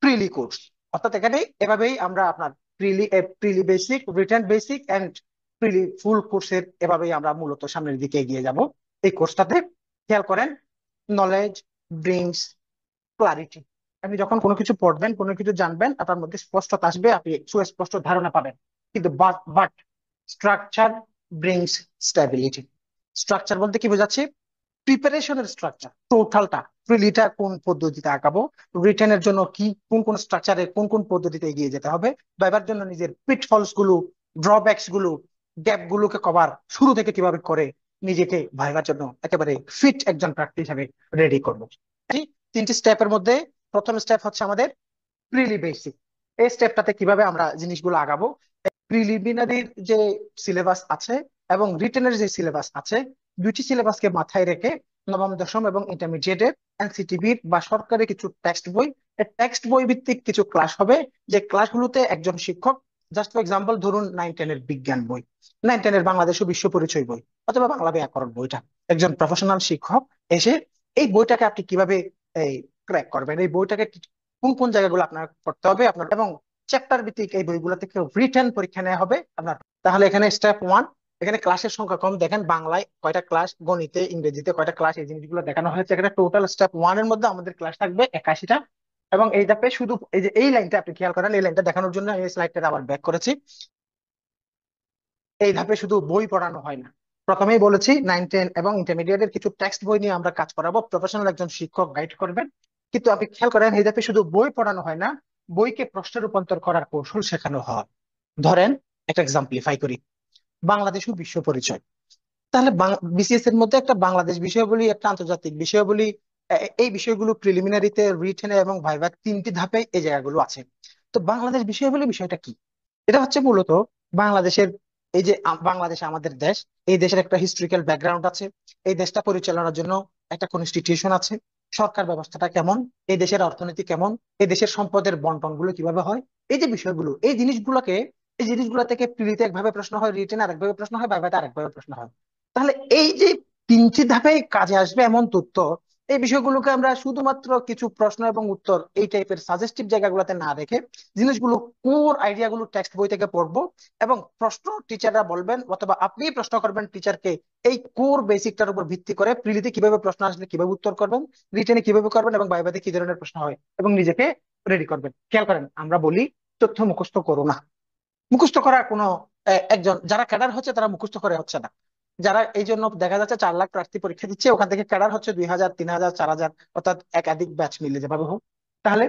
প্রিলি course. অর্থাৎ এখানে এভাবেই আমরা আপনার প্রিলি বেসিক, রিটেন বেসিক এন্ড প্রিলি ফুল কোর্সের এভাবেই আমরা মূলত সামনের দিকে এগিয়ে যাব এই কোর্সটাতে। খেয়াল করেন, নলেজ ব্রিংস ক্লারিটি। আপনি যখন কোনো কিছু পড়বেন, কোনো কিছু জানবেন, আপনার মধ্যে স্পষ্টতা আসবে, আপনি সুস্পষ্ট ধারণা পাবেন। কিন্তু but structure brings stability. Structure বলতে কি বোঝাচ্ছে? প্রিপারেশনের স্ট্রাকচার টোটালটা, প্রিলিটা কোন পদ্ধতিতে আঁকাবো, রিটেনের জন্য কি কোন কোন স্ট্রাকচারে কোন কোন পদ্ধতিতে এগিয়ে যেতে হবে, ভাইবার জন্য নিজের পিটফলস গুলো, ড্রব্যাকস গুলো, গ্যাপ গুলোকে কভার শুরু থেকে কিভাবে করে নিজেকে ভাইবার জন্য একেবারে ফিট একজন প্রার্থী হিসাবে রেডি করবো। তিনটি স্টেপের মধ্যে প্রথম স্টেপ হচ্ছে আমাদের প্রিলি বেসিক। এই স্টেপটাতে কিভাবে আমরা জিনিসগুলো আগাবো, প্রিলিমিনারির যে সিলেবাস আছে এবং রিটেনের যে সিলেবাস আছে, দুইটি সিলেবাসকে মাথায় রেখে নবম দশম এবং ইন্টারমিডিয়েটের এনসিটিভির বা সরকারি কিছু টেক্সট বই, টেক্সট বই ভিত্তিক কিছু ক্লাস হবে, যে ক্লাসগুলোতে একজন শিক্ষক, জাস্ট ফর এক্সাম্পল ধরুন 9-10 এর বিজ্ঞান বই, 9-10 এর বাংলাদেশ ও বিশ্ব পরিচয় বই অথবা বাংলা ব্যাকরণ বইটা, একজন প্রফেশনাল শিক্ষক এসে এই বইটাকে আপনি কিভাবে এই ক্র্যাক করবেন, এই বইটাকে কোন কোন জায়গাগুলো আপনার পড়তে হবে আপনার, এবং চ্যাপ্টার ভিত্তিক এই বইগুলো থেকে রিটেন পরীক্ষা নেওয়া হবে আপনার। তাহলে এখানে স্টেপ ওয়ান, এখানে ক্লাসের সংখ্যা কম, দেখেন বাংলায় কয়টা ক্লাস, গণিতে ইংরেজিতে কয়টা ক্লাস, এই জিনিসগুলো দেখানো হয়েছে। এখানে টোটাল স্টেপ ওয়ান এর মধ্যে আমাদের ক্লাস থাকবে 81টা। এবং এই ধাপে শুধু এই যে এই লাইনটা আপনি খেয়াল করেন, এই লাইনটা দেখানোর জন্য এই স্লাইডটা আবার ব্যাক করেছি। এই ধাপে শুধু বই পড়ানো হয় না, প্রথমেই বলেছি 9-10 এবং ইন্টারমিডিয়েটের কিছু টেক্সট বই নিয়ে আমরা কাজ করাবো, প্রফেশনাল একজন শিক্ষক গাইড করবেন। কিন্তু আপনি খেয়াল করেন, এই ধাপে শুধু বই পড়ানো হয় না, বইকে প্রশ্নে রূপান্তর করার কৌশল শেখানো হয়। ধরেন একটা এক্সাম্পলিফাই করি, বাংলাদেশ ও বিশ্ব পরিচয়। তাহলে বিসিএস এর মধ্যে একটা বাংলাদেশ বিষয়াবলী, একটা আন্তর্জাতিক বিষয়াবলী, এই বিষয়গুলো প্রিলিমিনারিতে, রিটেনে এবং ভাইভা তিনটি ধাপে এই জায়গাগুলো আছে। তো বাংলাদেশ বিষয়াবলী বিষয়টা কি? এটা হচ্ছে মূলত বাংলাদেশের, এই যে বাংলাদেশ আমাদের দেশ, এই দেশের একটা হিস্ট্রিক্যাল ব্যাকগ্রাউন্ড আছে, এই দেশটা পরিচালনার জন্য একটা কনস্টিটিউশন আছে, সরকার ব্যবস্থাটা কেমন, এই দেশের অর্থনীতি কেমন, এই দেশের সম্পদের বন্টন গুলো কিভাবে হয়, এই যে বিষয়গুলো, এই জিনিসগুলো থেকে প্রিলিতে একভাবে প্রশ্ন হয়, রিটেন আরেকভাবে প্রশ্ন হয়, ভাইভাতে আরেকভাবে প্রশ্ন হয়। তাহলে এই যে তিনটি ধাপে কাজে আসবে এমন তথ্য, এই বিষয়গুলোকে আমরা শুধুমাত্র কিছু প্রশ্ন এবং উত্তর এই টাইপের সাজেস্টিভ জায়গাগুলোতে না রেখে, জিনিসগুলো কোর আইডিয়া গুলো টেক্সট বই থেকে পড়বো, এবং প্রশ্ন টিচাররা বলবেন অথবা আপনি প্রশ্ন করবেন টিচারকে, এই কোর বেসিকটার উপর ভিত্তি করে প্রিলিতে কিভাবে প্রশ্ন আসলে কিভাবে উত্তর করবেন, রিটেনে কিভাবে করবেন এবং ভাইভাতে কি ধরনের প্রশ্ন হয়, এবং নিজেকে রেডি করবেন। খেয়াল করেন, আমরা বলি তথ্য মুখস্থ করো না। মুখস্থ করা কোনো একজন যারা ক্যাডার হচ্ছে তারা মুখস্থ করে হচ্ছে না। যারা এই জন্য দেখা যাচ্ছে 4 লাখ প্রার্থী পরীক্ষা দিচ্ছে, ওখান থেকে ক্যাডার হচ্ছে 2,000, 3,000, 4,000, অর্থাৎ একাধিক ব্যাচ মিলে যেভাবে হোক। তাহলে